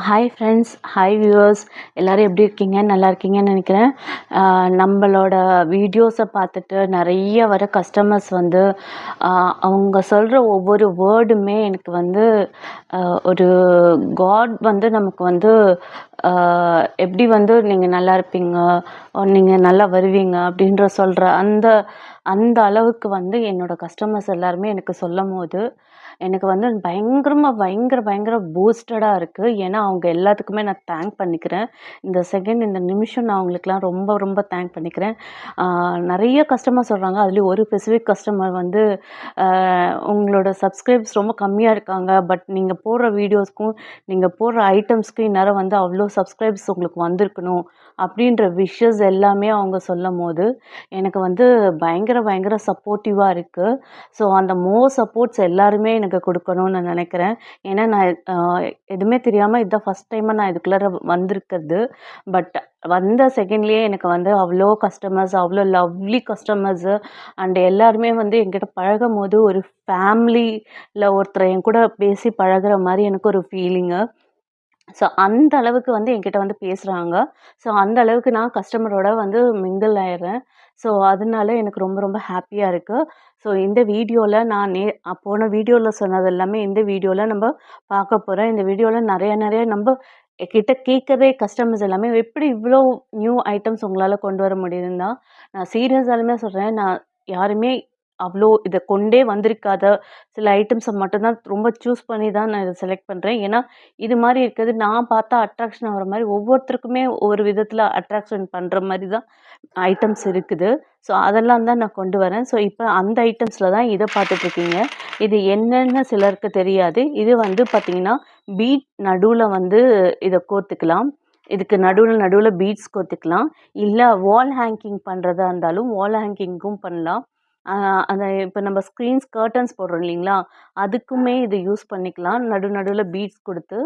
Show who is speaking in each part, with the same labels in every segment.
Speaker 1: Hi friends, hi viewers. எல்லோரும் எப்படி இருக்கீங்க? நல்லா இருக்கீங்கன்னு நினைக்கிறேன். நம்மளோட வீடியோஸை பார்த்துட்டு நிறைய வர கஸ்டமர்ஸ் வந்து அவங்க சொல்கிற ஒவ்வொரு வேர்டுமே எனக்கு வந்து ஒரு காட் வந்து நமக்கு வந்து எப்படி வந்து நீங்கள் நல்லா இருப்பீங்க, நீங்கள் நல்லா வருவீங்க அப்படின்ற சொல்கிற அந்த அந்த அளவுக்கு வந்து என்னோடய கஸ்டமர்ஸ் எல்லாருமே எனக்கு சொல்லும் போது எனக்கு வந்து பயங்கர பூஸ்டடாக இருக்குது. ஏன்னா அவங்க எல்லாத்துக்குமே நான் தேங்க் பண்ணிக்கிறேன். இந்த செகண்ட் இந்த நிமிஷம் நான் அவங்களுக்குலாம் ரொம்ப தேங்க் பண்ணிக்கிறேன். நிறைய கஸ்டமர் சொல்கிறாங்க. அதுலேயும் ஒரு ஸ்பெசிஃபிக் கஸ்டமர் வந்து உங்களோட சப்ஸ்கிரைப்ஸ் ரொம்ப கம்மியாக இருக்காங்க, பட் நீங்கள் போடுற வீடியோஸ்க்கும் நீங்கள் போடுற ஐட்டம்ஸ்க்கும் இந்நேரம் வந்து அவ்வளோ சப்ஸ்கிரைப்ஸ் உங்களுக்கு வந்திருக்கணும் அப்படின்ற விஷஸ் எல்லாமே அவங்க சொல்லும் போது எனக்கு வந்து பயங்கர சப்போர்ட்டிவாக இருக்குது. ஸோ அந்த சப்போர்ட்ஸ் எல்லாருமே எனக்கு கொடுக்கணும்னு நான் நினைக்கிறேன். ஏன்னா நான் எதுவுமே தெரியாமல் இதுதான் ஃபஸ்ட் டைமாக நான் இதுக்குள்ளார வந்திருக்கிறது. பட் வந்த செகண்ட்லேயே எனக்கு வந்து அவ்வளோ கஸ்டமர்ஸ், அவ்வளோ லவ்லி கஸ்டமர்ஸு அண்ட் எல்லாருமே வந்து என்கிட்ட பழகும் போது ஒரு ஃபேமிலியில் ஒருத்தர் என் கூட பேசி பழகிற மாதிரி எனக்கு ஒரு ஃபீலிங்கு. ஸோ அந்த அளவுக்கு வந்து என்கிட்ட வந்து பேசுகிறாங்க. ஸோ அந்த அளவுக்கு நான் கஸ்டமரோட வந்து மிங்கிள் ஆயிடுறேன். ஸோ அதனால எனக்கு ரொம்ப ஹாப்பியாக இருக்குது. ஸோ இந்த வீடியோவில் நான் போன வீடியோவில் சொன்னது எல்லாமே இந்த வீடியோவில் நம்ம பார்க்க போகிறோம். இந்த வீடியோவில் நிறைய நம்ம கிட்ட கேட்கறதே கஸ்டமர்ஸ் எல்லாமே எப்படி இவ்வளோ நியூ ஐட்டம்ஸ் உங்களால் கொண்டு வர முடியுதுன்னு தான் நான் சீரியஸாலுமே சொல்கிறேன். நான் யாருமே அவ்வளோ இதை கொண்டே வந்திருக்காத சில ஐட்டம்ஸை மட்டும்தான் ரொம்ப சூஸ் பண்ணி தான் நான் இதை செலக்ட் பண்ணுறேன். ஏன்னா இது மாதிரி இருக்கிறது நான் பார்த்தா அட்ராக்ஷன் ஆகிற மாதிரி ஒவ்வொருத்தருக்குமே ஒவ்வொரு விதத்தில் அட்ராக்ஷன் பண்ணுற மாதிரி தான் ஐட்டம்ஸ் இருக்குது. ஸோ அதெல்லாம் தான் நான் கொண்டு வரேன். ஸோ இப்போ அந்த ஐட்டம்ஸில் தான் இதை பார்த்துட்ருக்கீங்க. இது என்னென்னு சிலருக்கு தெரியாது. இது வந்து பார்த்திங்கன்னா பீட் நடுவில் வந்து இதை கோர்த்துக்கலாம். இதுக்கு நடுவில் பீட்ஸ் கோர்த்துக்கலாம். இல்லை வால் ஹேங்கிங் பண்ணுறதா இருந்தாலும் வால் ஹேங்கிங்கும் பண்ணலாம். அந்த இப்போ நம்ம ஸ்க்ரீன்ஸ் கர்டன்ஸ் போடுறோம் இல்லைங்களா, அதுக்குமே இது யூஸ் பண்ணிக்கலாம். நடுவில் பீட்ஸ் கொடுத்து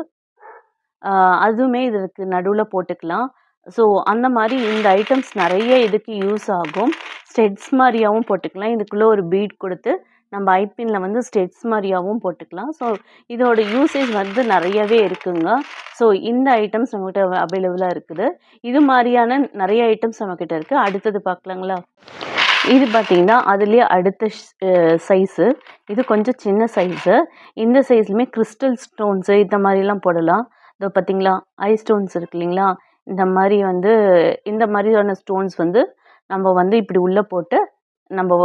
Speaker 1: அதுவுமே இதுக்கு நடுவில் போட்டுக்கலாம். ஸோ அந்த மாதிரி இந்த ஐட்டம்ஸ் நிறைய இதுக்கு யூஸ் ஆகும். ஸ்டெட்ஸ் மாதிரியாகவும் போட்டுக்கலாம். இதுக்குள்ளே ஒரு பீட் கொடுத்து நம்ம ஐப்பினில் வந்து ஸ்டெட்ஸ் மாதிரியாகவும் போட்டுக்கலாம். ஸோ இதோட யூசேஜ் வந்து நிறையவே இருக்குங்க. ஸோ இந்த ஐட்டம்ஸ் நம்மகிட்ட அவைலபிளாக இருக்குது. இது மாதிரியான நிறைய ஐட்டம்ஸ் நம்மக்கிட்ட இருக்குது. அடுத்தது பார்க்கலாங்களா? இது பார்த்திங்கன்னா அதுலேயே அடுத்த சைஸு. இது கொஞ்சம் சின்ன சைஸு. இந்த சைஸ்லையுமே கிறிஸ்டல் ஸ்டோன்ஸு இந்த மாதிரிலாம் போடலாம். இதோ பார்த்திங்களா ஐ ஸ்டோன்ஸ் இருக்கு இல்லைங்களா, இந்த மாதிரியான ஸ்டோன்ஸ் வந்து நம்ம வந்து இப்படி உள்ளே போட்டு நம்ம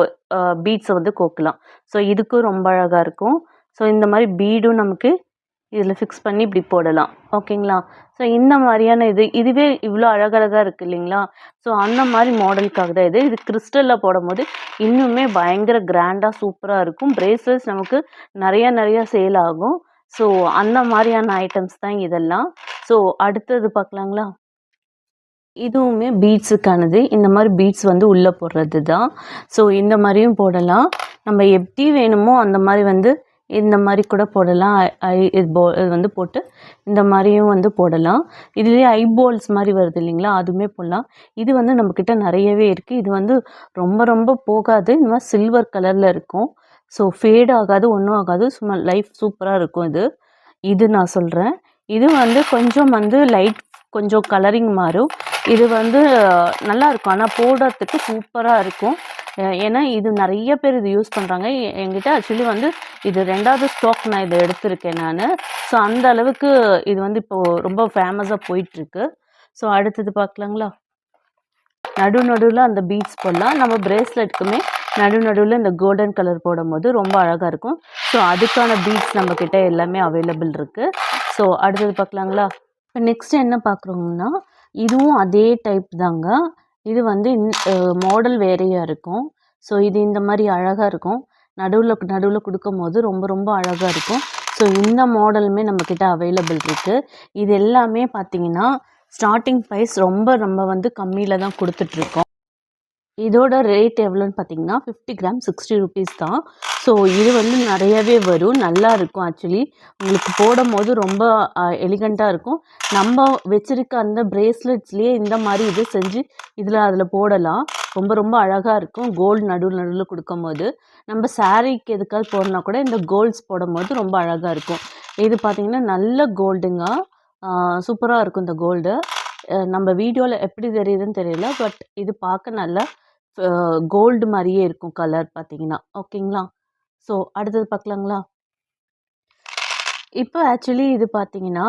Speaker 1: பீட்ஸை வந்து கோக்கலாம். ஸோ இதுக்கும் ரொம்ப அழகாக இருக்கும். ஸோ இந்த மாதிரி பீடும் நமக்கு இதில் ஃபிக்ஸ் பண்ணி இப்படி போடலாம். ஓகேங்களா? ஸோ இந்த மாதிரியான இதுவே இவ்வளோ அழகழகாக இருக்குது இல்லைங்களா? ஸோ அந்த மாதிரி மாடலுக்காக தான் இது கிறிஸ்டலில் போடும்போது இன்னுமே பயங்கர கிராண்டாக சூப்பராக இருக்கும். பிரேஸ்லெட்ஸ் நமக்கு நிறையா சேல் ஆகும். ஸோ அந்த மாதிரியான ஐட்டம்ஸ் தான் இதெல்லாம். ஸோ அடுத்தது பார்க்கலாங்களா? இதுவுமே பீட்ஸுக்கானது. இந்த மாதிரி பீட்ஸ் வந்து உள்ளே போடுறது தான். ஸோ இந்த மாதிரியும் போடலாம். நம்ம எப்படி வேணுமோ அந்த மாதிரி வந்து இந்த மாதிரி கூட போடலாம். இது வந்து போட்டு இந்த மாதிரியும் வந்து போடலாம். இதுலேயே ஐபால்ஸ் மாதிரி வருது இல்லைங்களா, அதுவுமே போடலாம். இது வந்து நம்மக்கிட்ட நிறையவே இருக்குது. இது வந்து ரொம்ப போகாது. இந்த மாதிரி சில்வர் கலரில் இருக்கும். ஸோ ஃபேட் ஆகாது, ஒன்றும் ஆகாது. சும்மா லைஃப் சூப்பராக இருக்கும் இது நான் சொல்கிறேன். இது வந்து கொஞ்சம் வந்து லைட் கொஞ்சம் கலரிங் மாறும். இது வந்து நல்லாயிருக்கும். ஆனால் போடுறதுக்கு சூப்பராக இருக்கும். ஏன்னா இது நிறைய பேர் இது யூஸ் பண்ணுறாங்க. என்கிட்ட ஆக்சுவலி வந்து இது 2வது ஸ்டாக் நான் இதை எடுத்திருக்கேன் நான். ஸோ அந்த அளவுக்கு இது வந்து இப்போது ரொம்ப ஃபேமஸாக போயிட்டுருக்கு. ஸோ அடுத்தது பார்க்கலாங்களா? நடுவில் அந்த பீட்ஸ் போடலாம். நம்ம பிரேஸ்லெட்டுக்குமே நடுவில் இந்த கோல்டன் கலர் போடும்போது ரொம்ப அழகாக இருக்கும். ஸோ அதுக்கான பீட்ஸ் நம்மக்கிட்ட எல்லாமே அவைலபிள் இருக்குது. ஸோ அடுத்தது பார்க்கலாங்களா? இப்போ நெக்ஸ்ட் என்ன பார்க்குறோம்னா, இதுவும் அதே டைப் தாங்க. இது வந்து மாடல் வேறையாக இருக்கும். ஸோ இது இந்த மாதிரி அழகாக இருக்கும். நடுவில் கொடுக்கும்போது ரொம்ப அழகாக இருக்கும். ஸோ இந்த மாடலுமே நம்மக்கிட்ட அவைலபிள் இருக்குது. இது எல்லாமே பார்த்திங்கன்னா ஸ்டார்டிங் ப்ரைஸ் நம்ம வந்து கம்மியில் தான் கொடுத்துட்ருக்கோம். இதோட ரேட் எவ்வளோன்னு பார்த்தீங்கன்னா 50 கிராம் 60 ருபீஸ் தான். ஸோ இது வந்து நிறையவே வரும். நல்லா இருக்கும். ஆக்சுவலி உங்களுக்கு போடும்போது ரொம்ப எலிகண்ட்டாக இருக்கும். நம்ம வச்சுருக்க அந்த பிரேஸ்லெட்ஸ்லேயே இந்த மாதிரி இது செஞ்சு அதில் போடலாம். ரொம்ப அழகாக இருக்கும். கோல்டு நடுவில் கொடுக்கும்போது நம்ம சாரீக்கு எதுக்காவது போடனா கூட இந்த கோல்ட்ஸ் போடும்போது ரொம்ப அழகாக இருக்கும். இது பார்த்திங்கன்னா நல்ல கோல்டுங்க. சூப்பராக இருக்கும் இந்த கோல்டு. நம்ம வீடியோவில் எப்படி தெரியுதுன்னு தெரியல, பட் இது பார்க்க நல்லா கோல்டு மாதிரியே இருக்கும் கலர் பார்த்தீங்கன்னா. ஓகேங்களா? ஸோ அடுத்தது பார்க்கலாங்களா? இப்போ ஆக்சுவலி இது பார்த்தீங்கன்னா,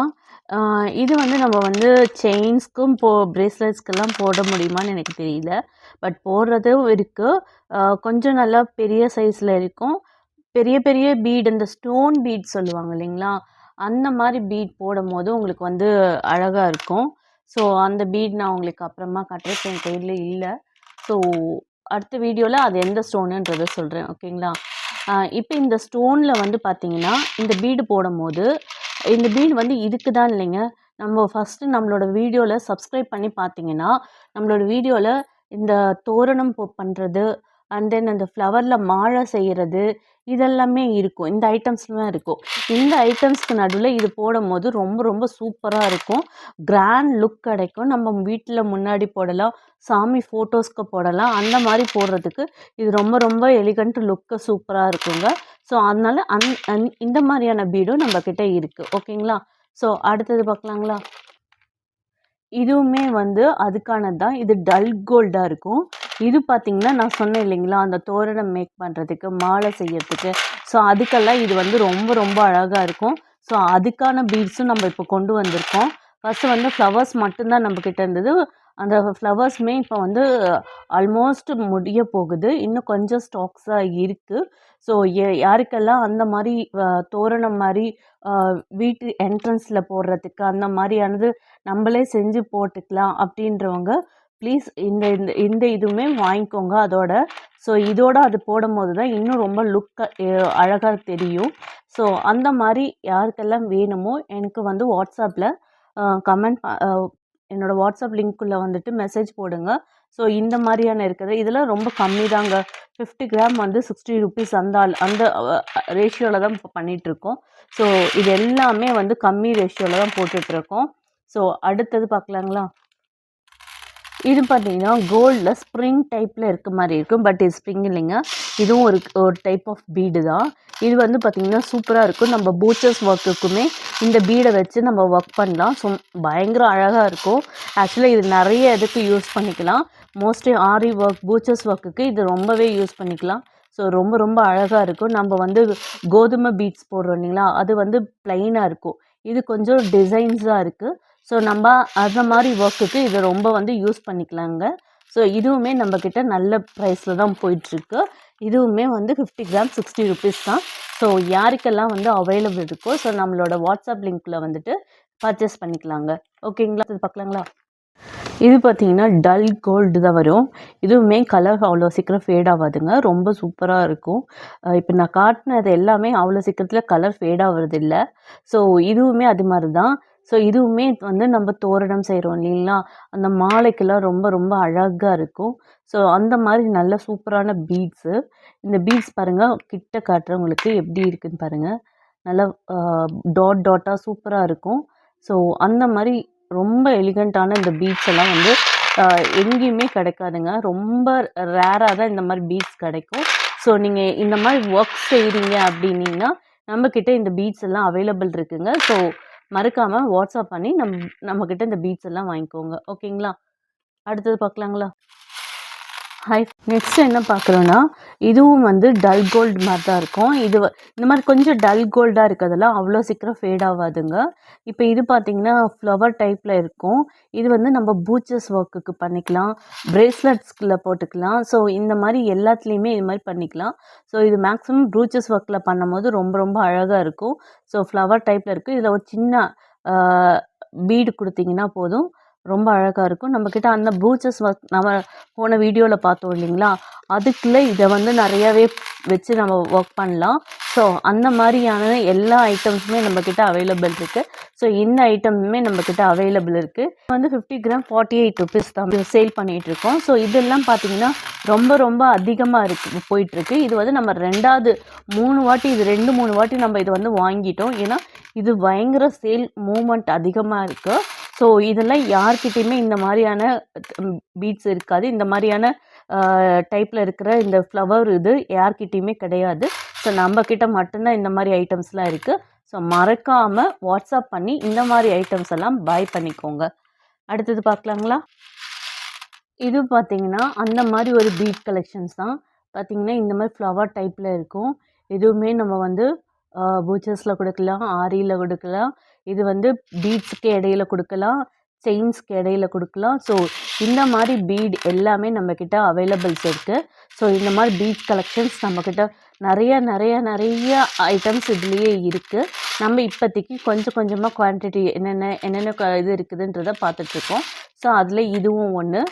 Speaker 1: இது வந்து நம்ம வந்து செயின்ஸ்க்கும் பிரேஸ்லெட்ஸ்க்கெல்லாம் போட முடியுமான்னு எனக்கு தெரியல. பட் போடுறதும் இருக்குது. கொஞ்சம் நல்லா பெரிய சைஸில் இருக்கும். பெரிய பெரிய பீட், இந்த ஸ்டோன் பீட் சொல்லுவாங்க இல்லைங்களா? அந்த மாதிரி பீட் போடும்போது உங்களுக்கு வந்து அழகாக இருக்கும். ஸோ அந்த பீட் நான் உங்களுக்கு அப்புறமா காட்டுறேன். இப்போ என் கையில் இல்லை. ஸோ அடுத்த வீடியோவில் அது எந்த ஸ்டோனுன்றதை சொல்கிறேன். ஓகேங்களா? இப்போ இந்த ஸ்டோனில் வந்து பார்த்தீங்கன்னா, இந்த பீடு போடும்போது இந்த பீடு வந்து இதுக்கு தான் இல்லைங்க. நம்ம ஃபஸ்ட்டு நம்மளோட வீடியோவில் சப்ஸ்கிரைப் பண்ணி பார்த்தீங்கன்னா, நம்மளோட வீடியோவில் இந்த தோரணம் பண்ணுறது, அண்ட் தென் அந்த ஃப்ளவரில் மாலை செய்கிறது, இதெல்லாமே இருக்கும். இந்த ஐட்டம்ஸ்லாம் இருக்கும். இந்த ஐட்டம்ஸ்க்கு நடுவில் இது போடும்போது ரொம்ப ரொம்ப சூப்பராக இருக்கும். கிராண்ட் லுக் கிடைக்கும். நம்ம வீட்டில் முன்னாடி போடலாம், சாமி ஃபோட்டோஸ்க்கு போடலாம். அந்த மாதிரி போடுறதுக்கு இது ரொம்ப ரொம்ப எலிகண்ட் லுக்கு சூப்பராக இருக்குங்க. ஸோ அதனால இந்த மாதிரியான பீடும் நம்மக்கிட்ட இருக்குது. ஓகேங்களா? ஸோ அடுத்தது பார்க்கலாங்களா? இதுவுமே வந்து அதுக்கானது தான். இது டல் கோல்டாக இருக்கும். இது பார்த்திங்கன்னா நான் சொன்னேன் இல்லைங்களா, அந்த தோரணம் மேக் பண்ணுறதுக்கு, மாலை செய்யறதுக்கு, ஸோ அதுக்கெல்லாம் இது வந்து ரொம்ப ரொம்ப அழகாக இருக்கும். ஸோ அதுக்கான பீட்ஸும் நம்ம இப்போ கொண்டு வந்திருக்கோம். ஃபஸ்ட்டு வந்து ஃப்ளவர்ஸ் மட்டும்தான் நம்மக்கிட்ட இருந்தது. அந்த ஃப்ளவர்ஸுமே இப்போ வந்து ஆல்மோஸ்ட் முடிய போகுது. இன்னும் கொஞ்சம் ஸ்டாக்ஸாக இருக்குது. ஸோ யாருக்கெல்லாம் அந்த மாதிரி தோரணம் மாதிரி வீட்டு என்ட்ரன்ஸில் போடுறதுக்கு அந்த மாதிரியானது நம்மளே செஞ்சு போட்டுக்கலாம் அப்படின்றவங்க ப்ளீஸ் இந்த இந்த இந்த இதுவுமே வாங்கிக்கோங்க அதோட. ஸோ இதோட அது போடும்போது தான் இன்னும் ரொம்ப அழகாக தெரியும். ஸோ அந்த மாதிரி யாருக்கெல்லாம் வேணுமோ எனக்கு வந்து வாட்ஸ்அப்பில் கமெண்ட் என்னோடய வாட்ஸ்அப் லிங்க்குள்ளே வந்துட்டு மெசேஜ் போடுங்க. ஸோ இந்த மாதிரியான இருக்குது. இதெல்லாம் ரொம்ப கம்மி தாங்க. 50 கிராம் வந்து 60 ருபீஸ் அந்த ரேஷியோவில் தான் இப்போ பண்ணிகிட்ருக்கோம். ஸோ இது எல்லாமே வந்து கம்மி ரேஷியோவில் தான் போட்டுட்ருக்கோம். ஸோ அடுத்தது பார்க்கலாங்களா? இது பார்த்தீங்கன்னா கோல்டில் ஸ்ப்ரிங் டைப்பில் இருக்க மாதிரி இருக்கும். பட் இது ஸ்ப்ரிங் இல்லைங்க. இதுவும் ஒரு டைப் ஆஃப் பீடு தான். இது வந்து பார்த்திங்கன்னா சூப்பராக இருக்கும். நம்ம பூச்சஸ் ஒர்க்குக்குமே இந்த பீடை வச்சு நம்ம ஒர்க் பண்ணலாம். ஸோ பயங்கர அழகாக இருக்கும். ஆக்சுவலாக இது நிறைய இதுக்கு யூஸ் பண்ணிக்கலாம். மோஸ்ட்லி ஆரி ஒர்க், பூச்சஸ் ஒர்க்குக்கு இது ரொம்பவே யூஸ் பண்ணிக்கலாம். ஸோ ரொம்ப ரொம்ப அழகாக இருக்கும். நம்ம வந்து கோதுமை பீட்ஸ் போடுறோம் இல்லைங்களா, அது வந்து ப்ளைனாக இருக்கும். இது கொஞ்சம் டிசைன்ஸாக இருக்குது. ஸோ நம்ம அந்த மாதிரி ஒர்க்குக்கு இதை ரொம்ப வந்து யூஸ் பண்ணிக்கலாங்க. ஸோ இதுவுமே நம்மக்கிட்ட நல்ல ப்ரைஸில் தான் போயிட்டுருக்கு. இதுவுமே வந்து 50 கிராம் 60 ருபீஸ் தான். ஸோ யாருக்கெல்லாம் வந்து அவைலபிள் இருக்கோ ஸோ நம்மளோட வாட்ஸ்அப் லிங்க்கில் வந்துட்டு பர்ச்சேஸ் பண்ணிக்கலாங்க. ஓகேங்களா? இது பார்க்கலாங்களா? இது பார்த்தீங்கன்னா டல் கோல்டு தான் வரும். இதுவுமே கலர் அவ்வளோ சீக்கிரம் ஃபேட் ஆகாதுங்க. ரொம்ப சூப்பராக இருக்கும். இப்போ நான் காட்டினது எல்லாமே அவ்வளோ சீக்கிரத்தில் கலர் ஃபேட் ஆகிறதில்ல. ஸோ இதுவுமே அது மாதிரி தான். ஸோ இதுவுமே வந்து நம்ம தோரணம் செய்கிறோம் இல்லைங்களா, அந்த மாலைக்கெல்லாம் ரொம்ப ரொம்ப அழகாக இருக்கும். ஸோ அந்த மாதிரி நல்ல சூப்பரான பீட்ஸு. இந்த பீட்ஸ் பாருங்கள், கிட்ட காட்டுறவங்களுக்கு எப்படி இருக்குதுன்னு பாருங்கள். நல்லா டாட் டாட்டாக சூப்பராக இருக்கும். ஸோ அந்த மாதிரி ரொம்ப எலிகண்ட்டான இந்த பீட்ஸ் எல்லாம் வந்து எங்கேயுமே கிடைக்காதுங்க. ரொம்ப ரேராக தான் இந்த மாதிரி பீட்ஸ் கிடைக்கும். ஸோ நீங்கள் இந்த மாதிரி ஒர்க் செய்கிறீங்க அப்படின்னீங்கன்னா நம்மக்கிட்ட இந்த பீட்ஸ் எல்லாம் அவைலபிள் இருக்குங்க. ஸோ மறக்காமல் வாட்ஸ்அப் பண்ணி நம்மக்கிட்ட இந்த பீட்ஸ் எல்லாம் வாங்கிக்கோங்க. ஓகேங்களா? அடுத்தது பார்க்கலாங்களா? ஹாய், நெக்ஸ்ட் என்ன பார்க்குறோன்னா, இதுவும் வந்து டல் கோல்டு மாதிரி தான் இருக்கும். இந்த மாதிரி கொஞ்சம் டல் கோல்டாக இருக்கிறதெல்லாம் அவ்வளோ சீக்கிரம் ஃபேட் ஆகாதுங்க. இப்போ இது பார்த்திங்கன்னா ஃப்ளவர் டைப்பில் இருக்கும். இது வந்து நம்ம பூச்சஸ் ஒர்க்குக்கு பண்ணிக்கலாம், பிரேஸ்லெட்ஸ்கில் போட்டுக்கலாம். ஸோ இந்த மாதிரி எல்லாத்துலேயுமே இது மாதிரி பண்ணிக்கலாம். ஸோ இது மேக்ஸிமம் ப்ரூச்சஸ் ஒர்க்கில் பண்ணும்போது ரொம்ப ரொம்ப அழகாக இருக்கும். ஸோ ஃப்ளவர் டைப்பில் இருக்குது. இதில் ஒரு சின்ன பீடு கொடுத்திங்கன்னா போதும், ரொம்ப அழகாக இருக்கும். நம்மக்கிட்ட அந்த ப்ரூச்சஸ் ஒர்க் நம்ம போன வீடியோவில் பார்த்தோம் இல்லைங்களா, அதுக்குள்ளே இதை வந்து நிறையாவே வச்சு நம்ம ஒர்க் பண்ணலாம். ஸோ அந்த மாதிரியான எல்லா ஐட்டம்ஸுமே நம்மக்கிட்ட அவைலபிள் இருக்குது. ஸோ இந்த ஐட்டமுமே நம்மக்கிட்ட அவைலபிள் இருக்குது. வந்து 50 கிராம் 48 ருபீஸ் தான் சேல் பண்ணிகிட்ருக்கோம். ஸோ இதெல்லாம் பார்த்திங்கன்னா ரொம்ப ரொம்ப அதிகமாக போயிட்டுருக்கு. இது வந்து நம்ம 3 வாட்டி இது 2-3 வாட்டி நம்ம இது வந்து வாங்கிட்டோம். ஏன்னா இது பயங்கர சேல் மூமெண்ட் அதிகமாக இருக்குது. ஸோ இதெல்லாம் யார்கிட்டையுமே இந்த மாதிரியான பீட்ஸ் இருக்காது. இந்த மாதிரியான டைப்பில் இருக்கிற இந்த ஃப்ளவர் இது யார்கிட்டையுமே கிடையாது. ஸோ நம்மக்கிட்ட மட்டும்தான் இந்த மாதிரி ஐட்டம்ஸ்லாம் இருக்குது. ஸோ மறக்காமல் வாட்ஸ்அப் பண்ணி இந்த மாதிரி ஐட்டம்ஸ் எல்லாம் பை பண்ணிக்கோங்க. அடுத்தது பார்க்கலாங்களா? இது பார்த்தீங்கன்னா அந்த மாதிரி ஒரு பீட் கலெக்ஷன்ஸ் தான். பார்த்தீங்கன்னா இந்த மாதிரி ஃப்ளவர் டைப்பில் இருக்கும். இதுவுமே நம்ம வந்து பூச்சஸில் கொடுக்கலாம், ஆரியில் கொடுக்கலாம். இது வந்து பீட்ஸுக்கு இடையில கொடுக்கலாம், செயின்ஸ்க்கு இடையில கொடுக்கலாம். ஸோ இந்த மாதிரி பீட் எல்லாமே நம்மக்கிட்ட அவைலபிள்ஸ் இருக்குது. ஸோ இந்த மாதிரி பீட் கலெக்ஷன்ஸ் நம்மக்கிட்ட நிறைய நிறைய நிறைய ஐட்டம்ஸ் இதுலேயே இருக்குது. நம்ம இப்போதைக்கு கொஞ்சம் கொஞ்சமாக குவான்டிட்டி என்னென்ன இது இருக்குதுன்றதை பார்த்துட்ருக்கோம். ஸோ அதில் இதுவும் ஒன்று.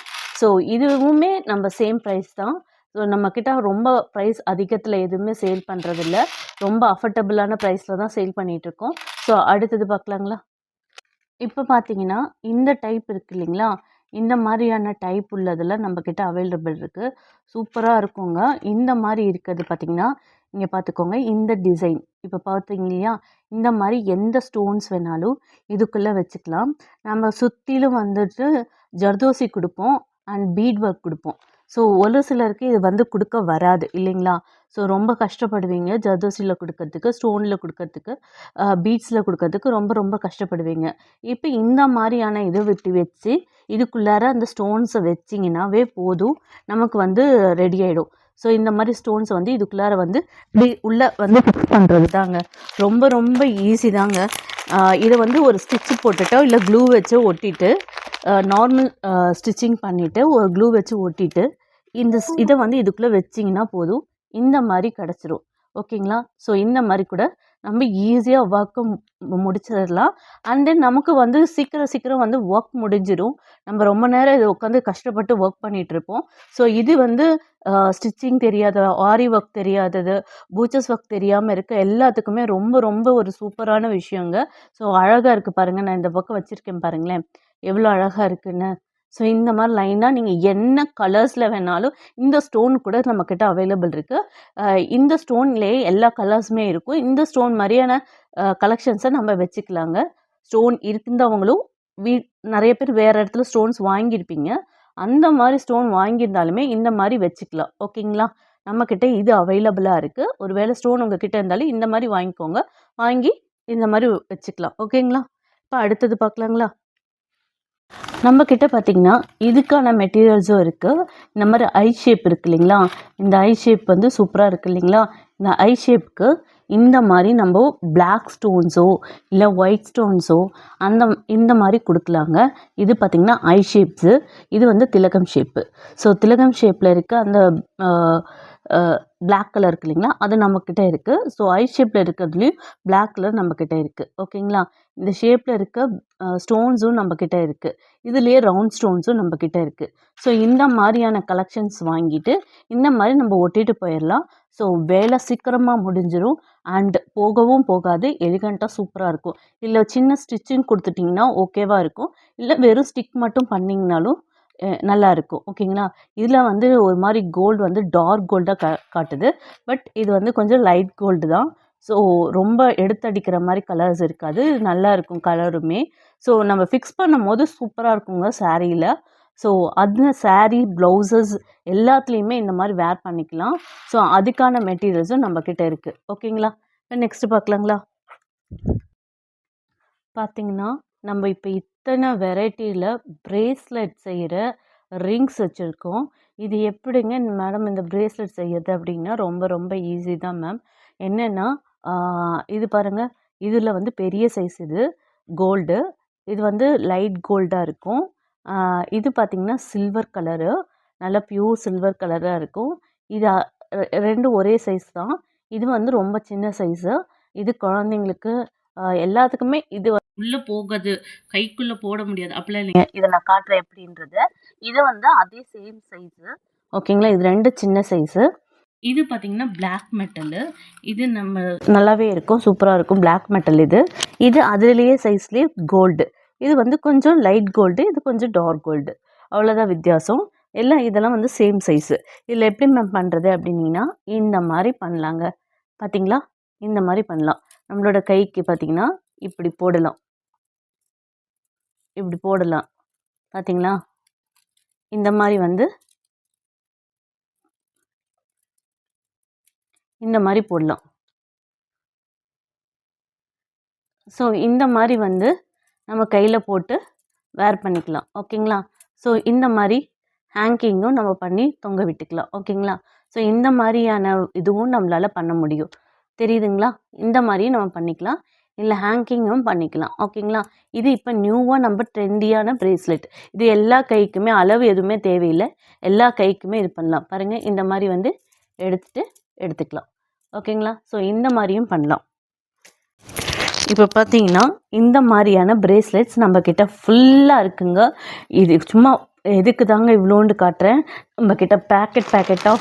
Speaker 1: ஸோ இதுவுமே நம்ம சேம் ப்ரைஸ் தான். ஸோ நம்மக்கிட்ட ரொம்ப ப்ரைஸ் அதிகத்தில் எதுவுமே சேல் பண்ணுறதில்ல. ரொம்ப அஃபர்டபுளான ப்ரைஸில் தான் சேல் பண்ணிகிட்ருக்கோம். ஸோ அடுத்தது பார்க்கலாங்களா? இப்போ பார்த்தீங்கன்னா இந்த டைப் இருக்குது இல்லைங்களா, இந்த மாதிரியான டைப் உள்ளதில் நம்மக்கிட்ட அவைலபிள் இருக்குது. சூப்பராக இருக்குங்க. இந்த மாதிரி இருக்கிறது பார்த்திங்கன்னா இங்கே பார்த்துக்கோங்க. இந்த டிசைன் இப்போ பார்த்தீங்க இல்லையா, இந்த மாதிரி எந்த ஸ்டோன்ஸ் வேணாலும் இதுக்குள்ளே வச்சுக்கலாம். நம்ம சுற்றிலும் வந்துட்டு ஜர்தோசி கொடுப்போம் அண்ட் பீட் ஒர்க் கொடுப்போம். ஸோ ஒரு சிலருக்கு இது வந்து கொடுக்க வராது இல்லைங்களா. ஸோ ரொம்ப கஷ்டப்படுவீங்க ஜர்தோசியில் கொடுக்கறதுக்கு, ஸ்டோனில் கொடுக்கறதுக்கு, பீட்ஸில் கொடுக்கறதுக்கு ரொம்ப ரொம்ப கஷ்டப்படுவீங்க. இப்போ இந்த மாதிரியான இதை விட்டு வச்சு இதுக்குள்ளார அந்த ஸ்டோன்ஸை வச்சிங்கன்னாவே போதும், நமக்கு வந்து ரெடி ஆகிடும். ஸோ இந்த மாதிரி ஸ்டோன்ஸ் வந்து இதுக்குள்ளார வந்து உள்ளே வந்து ஃபிக்ஸ் பண்ணுறது தாங்க. ரொம்ப ரொம்ப ஈஸி தாங்க. இதை வந்து ஒரு ஸ்டிச்சு போட்டுட்டோ இல்லை க்ளூ வச்சு ஒட்டிட்டு நார்மல் ஸ்டிச்சிங் பண்ணிவிட்டு ஒரு க்ளூ வச்சு ஒட்டிட்டு இதை வந்து இதுக்குள்ளே வச்சிங்கன்னா போதும், இந்த மாதிரி கிடச்சிரும். ஓகேங்களா. ஸோ இந்த மாதிரி கூட நம்ம ஈஸியாக ஒர்க்கு முடிச்சிடலாம். அண்ட் தென் நமக்கு வந்து சீக்கிரம் வந்து ஒர்க் முடிஞ்சிடும். நம்ம ரொம்ப நேரம் இதை உட்காந்து கஷ்டப்பட்டு ஒர்க் பண்ணிகிட்ருப்போம். ஸோ இது வந்து ஸ்டிச்சிங் தெரியாத, ஆரி ஒர்க் தெரியாதது, பூச்சஸ் ஒர்க் தெரியாமல் இருக்க எல்லாத்துக்குமே ரொம்ப ரொம்ப ஒரு சூப்பரான விஷயங்க. ஸோ அழகாக இருக்குது பாருங்கள். நான் இந்த பக்கம் வச்சுருக்கேன் பாருங்களேன், எவ்வளோ அழகாக இருக்குன்னு. ஸோ இந்த மாதிரி லைனாக நீங்கள் என்ன கலர்ஸில் வேணாலும் இந்த ஸ்டோன் கூட நம்மக்கிட்ட அவைலபிள் இருக்குது. இந்த ஸ்டோன்லேயே எல்லா கலர்ஸுமே இருக்கும். இந்த ஸ்டோன் மாதிரியான கலெக்ஷன்ஸை நம்ம வச்சுக்கலாங்க. ஸ்டோன் இருந்தவங்களும் நிறைய பேர் வேறு இடத்துல ஸ்டோன்ஸ் வாங்கியிருப்பீங்க. அந்த மாதிரி ஸ்டோன் வாங்கியிருந்தாலுமே இந்த மாதிரி வச்சுக்கலாம். ஓகேங்களா. நம்மக்கிட்ட இது அவைலபிளாக இருக்குது. ஒரு வேளை ஸ்டோன் உங்கள் கிட்டே இருந்தாலும் இந்த மாதிரி வாங்கிக்கோங்க. வாங்கி இந்த மாதிரி வச்சுக்கலாம். ஓகேங்களா. இப்போ அடுத்தது பார்க்கலாங்களா? நம்மக்கிட்ட பார்த்திங்கன்னா இதுக்கான மெட்டீரியல்ஸும் இருக்குது. இந்த மாதிரி ஐ ஷேப் இருக்குது இல்லைங்களா, இந்த ஐ ஷேப் வந்து சூப்பராக இருக்குது இல்லைங்களா. இந்த ஐ ஷேப்புக்கு இந்த மாதிரி நம்ம பிளாக் ஸ்டோன்ஸோ இல்லை ஒயிட் ஸ்டோன்ஸோ இந்த மாதிரி கொடுக்கலாங்க. இது பார்த்திங்கன்னா ஐ ஷேப்ஸு. இது வந்து திலகம் ஷேப்பு. ஸோ திலகம் ஷேப்பில் இருக்க அந்த பிளாக் கலர் இருக்கு இல்லைங்களா, அது நம்மக்கிட்ட இருக்குது. ஸோ ஐ ஷேப்பில் இருக்கிறதுலையும் பிளாக் கலர் நம்மக்கிட்ட இருக்குது. ஓகேங்களா. இந்த ஷேப்பில் இருக்க ஸ்டோன்ஸும் நம்மக்கிட்ட இருக்குது. இதுலேயே ரவுண்ட் ஸ்டோன்ஸும் நம்மக்கிட்ட இருக்குது. ஸோ இந்த மாதிரியான கலெக்ஷன்ஸ் வாங்கிட்டு இந்த மாதிரி நம்ம ஒட்டிட்டு போயிடலாம். ஸோ வேலை சீக்கிரமாக முடிஞ்சிடும் அண்ட் போகவும் போகாது, எலிகண்ட்டாக சூப்பராக இருக்கும். இல்லை சின்ன ஸ்டிச்சிங் கொடுத்துட்டிங்கன்னா ஓகேவாக இருக்கும். இல்லை வெறும் ஸ்டிக் மட்டும் பண்ணிங்கனாலும் நல்லா இருக்கும். ஓகேங்களா. இதில் வந்து ஒரு மாதிரி கோல்டு வந்து டார்க் கோல்டாக காட்டுது. பட் இது வந்து கொஞ்சம் லைட் கோல்டு தான். ஸோ ரொம்ப எடுத்தடிக்கிற மாதிரி கலர்ஸ் இருக்காது. இது நல்லா இருக்கும் கலருமே. ஸோ நம்ம ஃபிக்ஸ் பண்ணும்போது சூப்பராக இருக்குங்க சாரியில். ஸோ அந்த சாரீ, ப்ளவுசஸ் எல்லாத்துலேயுமே இந்த மாதிரி வேர் பண்ணிக்கலாம். ஸோ அதுக்கான மெட்டீரியல்ஸும் நம்மக்கிட்ட இருக்குது. ஓகேங்களா. நெக்ஸ்ட்டு பார்க்கலாங்களா? பார்த்திங்கன்னா நம்ம இப்போ இத்தனை வெரைட்டியில் பிரேஸ்லெட் செய்கிற ரிங்ஸ் வச்சுருக்கோம். இது எப்படிங்க மேடம் இந்த பிரேஸ்லெட் செய்யறது அப்படின்னா ரொம்ப ரொம்ப ஈஸி தான் மேம். என்னென்னா இது பாருங்கள், இதில் வந்து பெரிய சைஸ் இது கோல்டு. இது வந்து லைட் கோல்டாக இருக்கும். இது பார்த்திங்கன்னா சில்வர் கலரு, நல்லா ப்யூர் சில்வர் கலராக இருக்கும். இது ரெண்டும் ஒரே சைஸ் தான். இது வந்து ரொம்ப சின்ன சைஸு. இது குழந்தைங்களுக்கு எல்லாத்துக்குமே இது உள்ளே போகாது, கைக்குள்ளே போட முடியாது அப்படிலாம் இல்லைங்க. இதை நான் காட்டுறேன் எப்படின்றத. இது வந்து அதே சேம் சைஸு. ஓகேங்களா. இது ரெண்டு சின்ன சைஸு. இது பார்த்திங்கன்னா பிளாக் மெட்டலு. இது நம்ம நல்லாவே இருக்கும், சூப்பராக இருக்கும் பிளாக் மெட்டல். இது அதுலேயே சைஸ்லேயே கோல்டு. இது வந்து கொஞ்சம் லைட் கோல்டு, இது கொஞ்சம் டார்க் கோல்டு. அவ்வளோதான் வித்தியாசம். எல்லாம் இதெல்லாம் வந்து சேம் சைஸு. இதில் எப்படி மேம் பண்ணுறது அப்படின்னீங்கன்னா இந்த மாதிரி பண்ணலாங்க. பார்த்திங்களா, இந்த மாதிரி பண்ணலாம். நம்மளோட கைக்கு பார்த்திங்கன்னா இப்படி போடலாம், இப்படி போடலாம். பார்த்திங்களா, இந்த மாதிரி வந்து இந்த மாதிரி போடலாம். ஸோ இந்த மாதிரி வந்து நம்ம கையில் போட்டு வேர் பண்ணிக்கலாம். ஓகேங்களா? ஸோ இந்த மாதிரி ஹேங்கிங்கும் நம்ம பண்ணி தொங்க விட்டுக்கலாம். ஓகேங்களா? ஸோ இந்த மாதிரியான இதுவும் நம்மளால் பண்ண முடியும். தெரியுதுங்களா? இந்த மாதிரியும் நம்ம பண்ணிக்கலாம். இல்லை ஹேங்கிங்கும் பண்ணிக்கலாம். ஓகேங்களா? இது இப்போ நியூவாக நம்ம ட்ரெண்டியான பிரேஸ்லெட். இது எல்லா கைக்குமே அளவு எதுவுமே தேவையில்லை. எல்லா கைக்குமே இது பண்ணலாம். பாருங்கள், இந்த மாதிரி வந்து எடுத்துக்கலாம். ஓகேங்களா? ஸோ இந்த மாதிரியும் பண்ணலாம். இப்போ பார்த்தீங்கன்னா இந்த மாதிரியான பிரேஸ்லெட்ஸ் நம்மக்கிட்ட ஃபுல்லாக இருக்குங்க. இது சும்மா எதுக்கு தாங்க இவ்வளோண்டு காட்டுறேன். நம்மக்கிட்ட பேக்கெட்டாக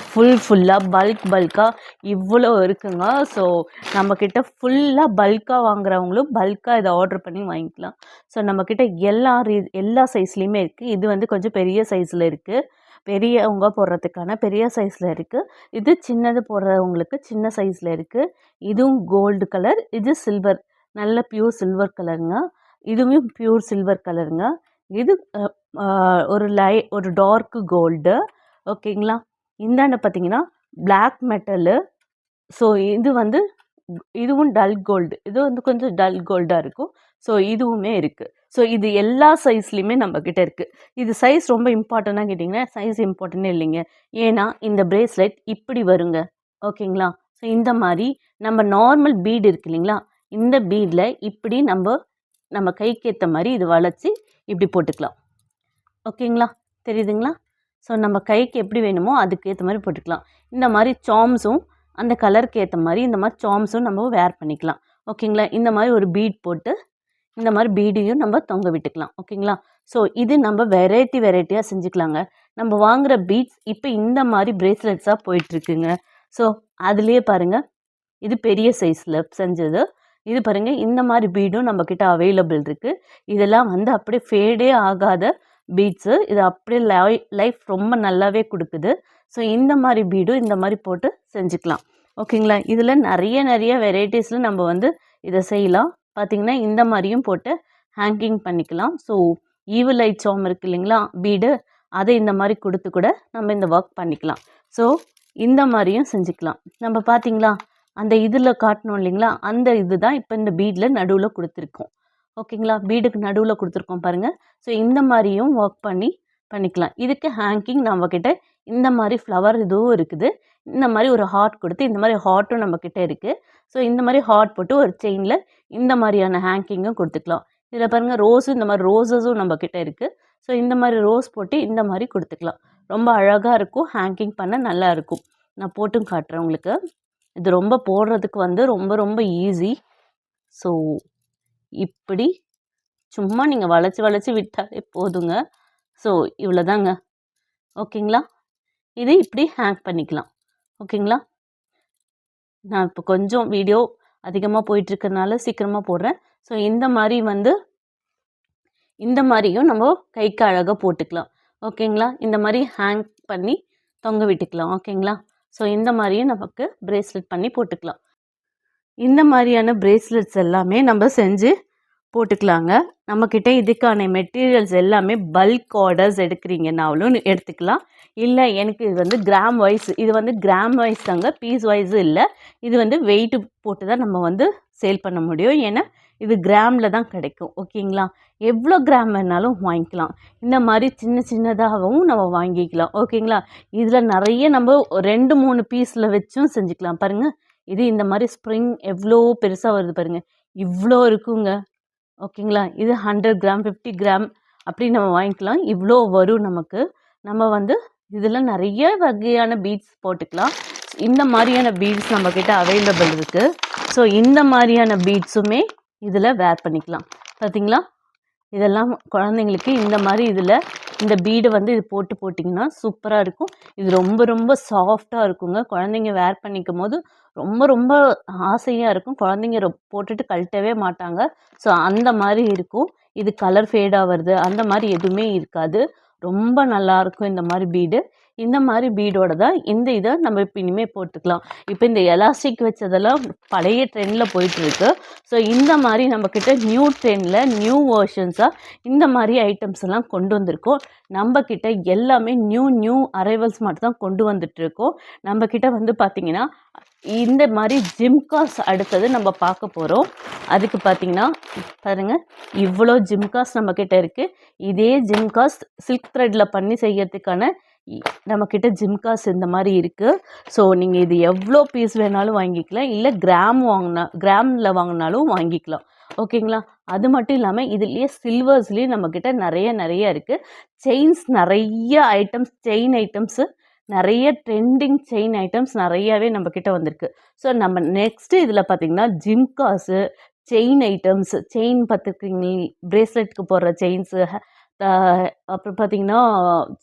Speaker 1: ஃபுல்லாக பல்காக இவ்வளோ இருக்குங்க. ஸோ நம்மக்கிட்ட ஃபுல்லாக பல்காக வாங்குறவங்களும் பல்காக இதை ஆர்டர் பண்ணி வாங்கிக்கலாம். ஸோ நம்மக்கிட்ட எல்லா சைஸ்லேயுமே இருக்குது. இது வந்து கொஞ்சம் பெரிய சைஸில் இருக்குது. பெரியவங்க போடுறதுக்கான பெரிய சைஸில் இருக்குது. இது சின்னது போடுறவங்களுக்கு சின்ன சைஸில் இருக்குது. இதுவும் கோல்டு கலர், இது சில்வர், நல்ல பியூர் சில்வர் கலருங்க. இதுவும் பியூர் சில்வர் கலருங்க. இது ஒரு டார்க் கோல்டு. ஓகேங்களா? இந்தாண்ட பார்த்தீங்கன்னா பிளாக் மெட்டலு. ஸோ இது வந்து இதுவும் டல் கோல்டு. இது வந்து கொஞ்சம் டல் கோல்டாக இருக்கும். ஸோ இதுவுமே இருக்குது. ஸோ இது எல்லா சைஸ்லேயுமே நம்மக்கிட்ட இருக்குது. இது சைஸ் ரொம்ப இம்பார்ட்டண்ட்டாக கேட்டிங்கன்னா சைஸ் இம்பார்ட்டன்னே இல்லைங்க. ஏன்னா இந்த பிரேஸ்லெட் இப்படி வருங்க. ஓகேங்களா? ஸோ இந்த மாதிரி நம்ம நார்மல் பீடு இருக்கு இல்லைங்களா, இந்த பீடில் இப்படி நம்ம கைக்கு ஏற்ற மாதிரி இது வளைச்சி இப்படி போட்டுக்கலாம். ஓகேங்களா? தெரியுதுங்களா? ஸோ நம்ம கைக்கு எப்படி வேணுமோ அதுக்கு ஏற்ற மாதிரி போட்டுக்கலாம். இந்த மாதிரி சாம்ஸும் அந்த கலருக்கு ஏற்ற மாதிரி இந்த மாதிரி சாம்ஸும் நம்ம வேர் பண்ணிக்கலாம். ஓகேங்களா? இந்த மாதிரி ஒரு பீட் போட்டு இந்த மாதிரி பீடையும் நம்ம தொங்க விட்டுக்கலாம். ஓகேங்களா? ஸோ இது நம்ம வெரைட்டியாக செஞ்சுக்கலாங்க. நம்ம வாங்குகிற பீட்ஸ் இப்போ இந்த மாதிரி பிரேஸ்லெட்ஸாக போயிட்டுருக்குங்க. ஸோ அதுலேயே பாருங்கள், இது பெரிய சைஸில் செஞ்சது. இது பாருங்கள், இந்த மாதிரி பீடும் நம்மக்கிட்ட அவைலபிள் இருக்குது. இதெல்லாம் வந்து அப்படியே ஃபேடே ஆகாத பீட்ஸு. இது அப்படியே லைஃப் ரொம்ப நல்லாவே கொடுக்குது. ஸோ இந்த மாதிரி பீடும் இந்த மாதிரி போட்டு செஞ்சுக்கலாம். ஓகேங்களா? இதில் நிறைய வெரைட்டிஸில் நம்ம வந்து இதை செய்யலாம். பார்த்திங்கன்னா இந்த மாதிரியும் போட்டு ஹேங்கிங் பண்ணிக்கலாம். ஸோ ஈவில் ஐ சாம் இருக்குது இல்லைங்களா, பீடு, அதை இந்த மாதிரி கொடுத்து கூட நம்ம இந்த ஒர்க் பண்ணிக்கலாம். ஸோ இந்த மாதிரியும் செஞ்சுக்கலாம். நம்ம பார்த்திங்களா அந்த இதில் காட்டணும் இல்லைங்களா, அந்த இது தான் இப்போ இந்த பீடில் நடுவில் கொடுத்துருக்கோம். ஓகேங்களா? பீடுக்கு நடுவில் கொடுத்துருக்கோம் பாருங்கள். ஸோ இந்த மாதிரியும் ஒர்க் பண்ணிக்கலாம். இதுக்கு ஹேங்கிங் நம்மக்கிட்ட இந்த மாதிரி ஃப்ளவர் இதுவும் இருக்குது. இந்த மாதிரி ஒரு ஹார்ட் கொடுத்து இந்த மாதிரி ஹார்ட்டும் நம்மக்கிட்ட இருக்குது. ஸோ இந்த மாதிரி ஹார்ட் போட்டு ஒரு செயினில் இந்த மாதிரியான ஹேங்கிங்கும் கொடுத்துக்கலாம். இதில் பாருங்கள் ரோஸும், இந்த மாதிரி ரோஸஸும் நம்மக்கிட்ட இருக்குது. ஸோ இந்த மாதிரி ரோஸ் போட்டு இந்த மாதிரி கொடுத்துக்கலாம். ரொம்ப அழகாக இருக்கும். ஹேங்கிங் பண்ண நல்லா இருக்கும். நான் போட்டும் காட்டுறேன் உங்களுக்கு. இது ரொம்ப போடுறதுக்கு வந்து ரொம்ப ஈஸி. ஸோ இப்படி சும்மா நீங்கள் வளைச்சி விட்டாலே போதுங்க. ஸோ இவ்வளோதாங்க. ஓகேங்களா? இது இப்படி ஹேங் பண்ணிக்கலாம். ஓகேங்களா? நான் இப்போ கொஞ்சம் வீடியோ அதிகமாக போயிட்டுருக்கனால சீக்கிரமாக போடுறேன். ஸோ இந்த மாதிரியும் நம்ம கைக்கு அழகாக போட்டுக்கலாம். ஓகேங்களா? இந்த மாதிரி ஹேங் பண்ணி தொங்க விட்டுக்கலாம். ஓகேங்களா? ஸோ இந்த மாதிரியும் நமக்கு பிரேஸ்லெட் பண்ணி போட்டுக்கலாம். இந்த மாதிரியான பிரேஸ்லெட்ஸ் எல்லாமே நம்ம செஞ்சு போட்டுக்கலாங்க. நம்மக்கிட்ட இதுக்கான மெட்டீரியல்ஸ் எல்லாமே பல்க் ஆர்டர்ஸ் எடுக்கிறீங்கன்னாலும் எடுத்துக்கலாம். இல்லை எனக்கு இது வந்து கிராம் வைஸ் தாங்க, பீஸ் வைஸ் இல்லை. இது வந்து வெயிட்டு போட்டு தான் நம்ம வந்து சேல் பண்ண முடியும். ஏன்னா இது கிராமில் தான் கிடைக்கும். ஓகேங்களா? எவ்வளோ கிராம் வேணாலும் வாங்கிக்கலாம். இந்த மாதிரி சின்னதாகவும் நம்ம வாங்கிக்கலாம். ஓகேங்களா? இதில் நிறைய நம்ம 2-3 பீஸில் வச்சும் செஞ்சுக்கலாம். பாருங்கள், இது இந்த மாதிரி ஸ்ப்ரிங் எவ்வளோ பெருசாக வருது பாருங்கள், இவ்வளோ இருக்குங்க. ஓகேங்களா? இது 100 கிராம் 50 கிராம் அப்படி நம்ம வாங்கிக்கலாம். இவ்வளோ வரும் நமக்கு. நம்ம வந்து இதில் நிறைய வகையான பீட்ஸ் போட்டுக்கலாம். இந்த மாதிரியான பீட்ஸ் நம்மக்கிட்ட அவைலபிள் இருக்குது. ஸோ இந்த மாதிரியான பீட்ஸுமே இதில் வேர் பண்ணிக்கலாம். பார்த்திங்களா? இதெல்லாம் குழந்தைங்களுக்கு இந்த மாதிரி இதில் இந்த பீடு வந்து இது போட்டிங்கன்னா சூப்பராக இருக்கும். இது ரொம்ப சாஃப்டாக இருக்குங்க. குழந்தைங்க வேர் பண்ணிக்கும் போது ரொம்ப ஆசையாக இருக்கும். குழந்தைங்க போட்டுட்டு கழட்டவே மாட்டாங்க. ஸோ அந்த மாதிரி இருக்கும். இது கலர் ஃபேடாக வருது அந்த மாதிரி எதுவுமே இருக்காது. ரொம்ப நல்லாயிருக்கும் இந்த மாதிரி பீடு. இந்த மாதிரி பீடோட தான் இதை நம்ம இப்போ இனிமேல் போட்டுக்கலாம். இப்போ இந்த எலாஸ்டிக் வச்சதெல்லாம் பழைய ட்ரெண்டில் போயிட்டுருக்கு. ஸோ இந்த மாதிரி நம்மக்கிட்ட நியூ ட்ரெண்டில் நியூ வேர்ஷன்ஸாக இந்த மாதிரி ஐட்டம்ஸ் எல்லாம் கொண்டு வந்திருக்கோம். நம்மக்கிட்ட எல்லாமே நியூ அரைவல்ஸ் மட்டும் தான் கொண்டு வந்துட்டுருக்கோம். நம்மக்கிட்ட வந்து பார்த்திங்கன்னா இந்த மாதிரி ஜிம்காஸ் அடுத்தது நம்ம பார்க்க போகிறோம். அதுக்கு பார்த்தீங்கன்னா பாருங்க, இவ்வளோ ஜிம்காஸ் நம்மக்கிட்ட இருக்குது. இதே ஜிம்காஸ் சில்க் த்ரெட்டில் பண்ணி செய்யறதுக்கான நம்மக்கிட்ட ஜிம்காஸ் இந்த மாதிரி இருக்குது. ஸோ நீங்கள் இது எவ்வளோ பீஸ் வேணாலும் வாங்கிக்கலாம், இல்லை கிராமில் வாங்கினாலும் வாங்கிக்கலாம். ஓகேங்களா? அது மட்டும் இல்லாமல் இதுலேயே சில்வர்ஸ்லேயும் நம்மக்கிட்ட நிறைய இருக்குது. செயின்ஸ் நிறைய ஐட்டம்ஸ், செயின் ஐட்டம்ஸு நிறைய ட்ரெண்டிங் செயின் ஐட்டம்ஸ் நிறையாவே நம்மக்கிட்ட வந்திருக்கு. ஸோ நம்ம நெக்ஸ்ட்டு இதில் பார்த்திங்கன்னா ஜிம்காஸு, செயின் ஐட்டம்ஸ், செயின் பார்த்துருக்கீங்க, பிரேஸ்லெட்டுக்கு போடுற செயின்ஸு, அப்புறம் பார்த்திங்கன்னா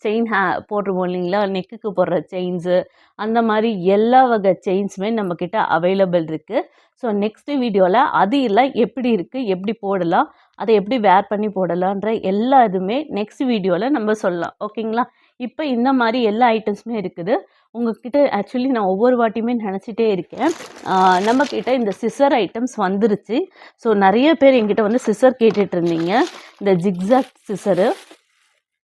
Speaker 1: செயின் போட்டுருவோம் இல்லைங்களா, நெக்குக்கு போடுற செயின்ஸு, அந்த மாதிரி எல்லா வகை செயின்ஸுமே நம்மக்கிட்ட அவைலபிள் இருக்குது. ஸோ நெக்ஸ்ட்டு வீடியோவில் அது எல்லாம் எப்படி இருக்குது, எப்படி போடலாம், அதை எப்படி வேர் பண்ணி போடலான்ற எல்லா இதுவுமே நெக்ஸ்ட் வீடியோவில் நம்ம சொல்லலாம். ஓகேங்களா? இப்போ இந்த மாதிரி எல்லா ஐட்டம்ஸுமே இருக்குது உங்ககிட்ட. ஆக்சுவலி நான் ஒவ்வொரு வாட்டியுமே நினச்சிட்டே இருக்கேன், நம்மக்கிட்ட இந்த சிசர் ஐட்டம்ஸ் வந்துருச்சு. ஸோ நிறைய பேர் என்கிட்ட வந்து சிசர் கேட்டுட்டு இருந்தீங்க, இந்த ஜிக்ஸாக் சிசரு.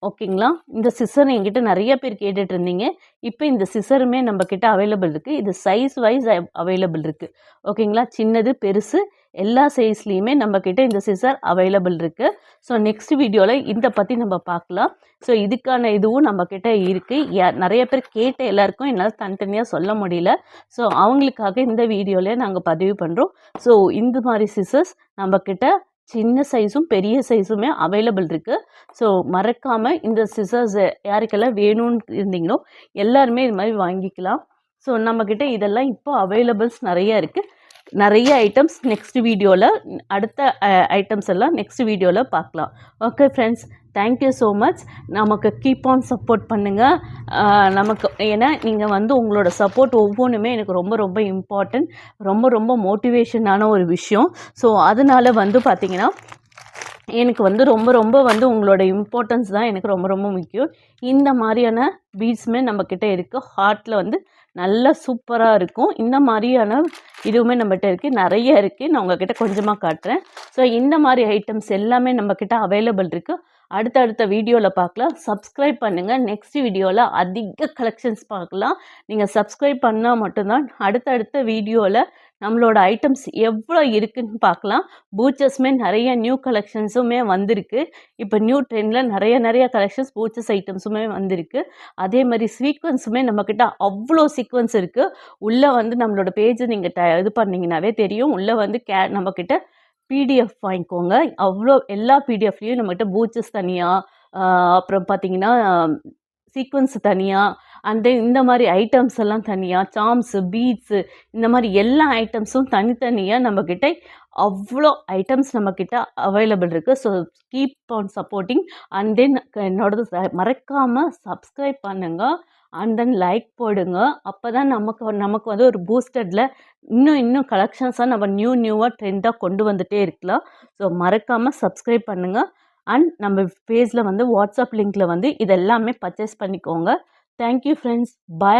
Speaker 1: ஓகேங்களா? இந்த சிசர் என்கிட்ட நிறைய பேர் கேட்டுட்டு இருந்தீங்க. இப்போ இந்த சிசருமே நம்மக்கிட்ட அவைலபிள் இருக்குது. இது சைஸ் வைஸ் அவைலபிள் இருக்குது. ஓகேங்களா? சின்னது பெருசு எல்லா சைஸ்லேயுமே நம்மக்கிட்ட இந்த சிசர் அவைலபிள் இருக்குது. ஸோ நெக்ஸ்ட் வீடியோவில் இதை பற்றி நம்ம பார்க்கலாம். ஸோ இதுக்கான இதுவும் நம்மக்கிட்ட இருக்குது. நிறைய பேர் கேட்ட எல்லாருக்கும் என்னால் தனித்தனியாக சொல்ல முடியல. ஸோ அவங்களுக்காக இந்த வீடியோவில் நாங்கள் பதிவு பண்ணுறோம். ஸோ இந்த மாதிரி சிசர்ஸ் நம்மக்கிட்ட சின்ன சைஸும் பெரிய சைஸுமே அவைலபிள் இருக்குது. ஸோ மறக்காமல் இந்த சிசர்ஸ் யாருக்கெல்லாம் வேணும்னு இருந்தீங்களோ எல்லாருமே இது மாதிரி வாங்கிக்கலாம். ஸோ நம்மக்கிட்ட இதெல்லாம் இப்போ அவைலபிள்ஸ் நிறைய இருக்குது. நிறைய ஐட்டம்ஸ் நெக்ஸ்ட் வீடியோவில், அடுத்த ஐட்டம்ஸ் எல்லாம் நெக்ஸ்ட் வீடியோவில் பார்க்கலாம். Okay friends, thank you so much. நமக்கு கீப் ஆன் சப்போர்ட் பண்ணுங்கள். நமக்கு ஏன்னா நீங்கள் வந்து உங்களோட சப்போர்ட் ஒவ்வொன்றுமே எனக்கு ரொம்ப ரொம்ப இம்பார்ட்டன்ட், ரொம்ப மோட்டிவேஷனான ஒரு விஷயம். ஸோ அதனால் வந்து பார்த்திங்கன்னா எனக்கு வந்து ரொம்ப வந்து உங்களோட இம்பார்ட்டன்ஸ் தான் எனக்கு ரொம்ப முக்கியம். இந்த மாதிரியான பீட்ஸுமே நம்மக்கிட்ட இருக்குது. ஹார்ட்டில் வந்து நல்லா சூப்பராக இருக்கும். இந்த மாதிரியான இதுவுமே நம்மகிட்ட இருக்குது, நிறைய இருக்குது. நான் உங்ககிட்ட கொஞ்சமாக காட்டுறேன். ஸோ இந்த மாதிரி ஐட்டம்ஸ் எல்லாமே நம்மக்கிட்ட அவைலபிள் இருக்குது. அடுத்தடுத்த வீடியோவில் பார்க்கலாம். சப்ஸ்கிரைப் பண்ணுங்கள். நெக்ஸ்ட் வீடியோவில் அதிக கலெக்ஷன்ஸ் பார்க்கலாம். நீங்கள் சப்ஸ்கிரைப் பண்ணால் மட்டும்தான் அடுத்தடுத்த வீடியோவில் நம்மளோட ஐட்டம்ஸ் எவ்வளோ இருக்குதுன்னு பார்க்கலாம். பூச்சஸ்மே நிறைய நியூ கலெக்ஷன்ஸுமே வந்திருக்கு. இப்போ நியூ ட்ரெண்டில் நிறைய கலெக்ஷன்ஸ் பூச்சஸ் ஐட்டம்ஸுமே வந்திருக்கு. அதே மாதிரி சீக்வன்ஸுமே நம்மக்கிட்ட அவ்வளோ சீக்வன்ஸ் இருக்குது. உள்ளே வந்து நம்மளோட பேஜை நீங்கள் இது பண்ணிங்கனாவே தெரியும். உள்ளே வந்து நம்மக்கிட்ட பிடிஎஃப் வாங்கிக்கோங்க. அவ்வளோ எல்லா பிடிஎஃப்லேயும் நம்மகிட்ட பூச்சஸ் தனியாக, அப்புறம் பார்த்திங்கன்னா சீக்வன்ஸ் தனியாக, அண்ட் இந்த மாதிரி ஐட்டம்ஸ் எல்லாம் தனியாக, சாம்ஸு, பீட்ஸு, இந்த மாதிரி எல்லா ஐட்டம்ஸும் தனித்தனியாக நம்மக்கிட்ட அவ்வளோ ஐட்டம்ஸ் நம்மக்கிட்ட அவைலபிள் இருக்குது. So keep on supporting. And then என்னோடது மறக்காமல் சப்ஸ்கிரைப் பண்ணுங்கள். அண்ட் தென் லைக் போடுங்க. அப்போ தான் நமக்கு வந்து ஒரு பூஸ்டடில் இன்னும் கலெக்ஷன்ஸாக நம்ம நியூவாக ட்ரெண்டாக கொண்டு வந்துகிட்டே இருக்கலாம். ஸோ மறக்காமல் சப்ஸ்கிரைப் பண்ணுங்கள். அண்ட் நம்ம பேஜில் வந்து வாட்ஸ்அப் லிங்க்கில் வந்து இதெல்லாமே பர்ச்சேஸ் பண்ணிக்கோங்க. Thank you friends, by.